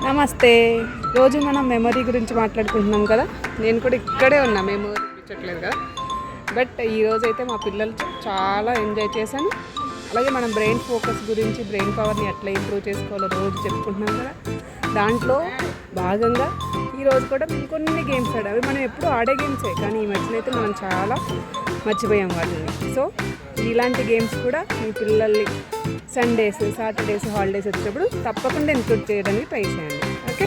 నమస్తే. రోజు మనం మెమరీ గురించి మాట్లాడుకుంటున్నాం కదా. నేను కూడా ఇక్కడే ఉన్నా, మెమరీ చూపించట్లేదు కదా. బట్ ఈరోజు అయితే మా పిల్లలు చాలా ఎంజాయ్ చేశాను. అలాగే మనం బ్రెయిన్ ఫోకస్ గురించి, బ్రెయిన్ పవర్ని ఎట్లా ఇంప్రూవ్ చేసుకోవాలో రోజు చెప్పుకుంటున్నాం కదా. దాంట్లో భాగంగా ఈరోజు కూడా మేము కొన్ని గేమ్స్ ఆడాము. మనం ఎప్పుడూ ఆడే గేమ్సే, కానీ ఈ మధ్యన అయితే మనం చాలా మర్చిపోయాం వాటిని. సో ఇలాంటి గేమ్స్ కూడా మీ పిల్లల్ని సండేస్, సాటర్డేస్, హాలిడేస్ వచ్చినప్పుడు తప్పకుండా ఇంక్లూడ్ చేయడానికి ట్రై చేయండి. ఓకే.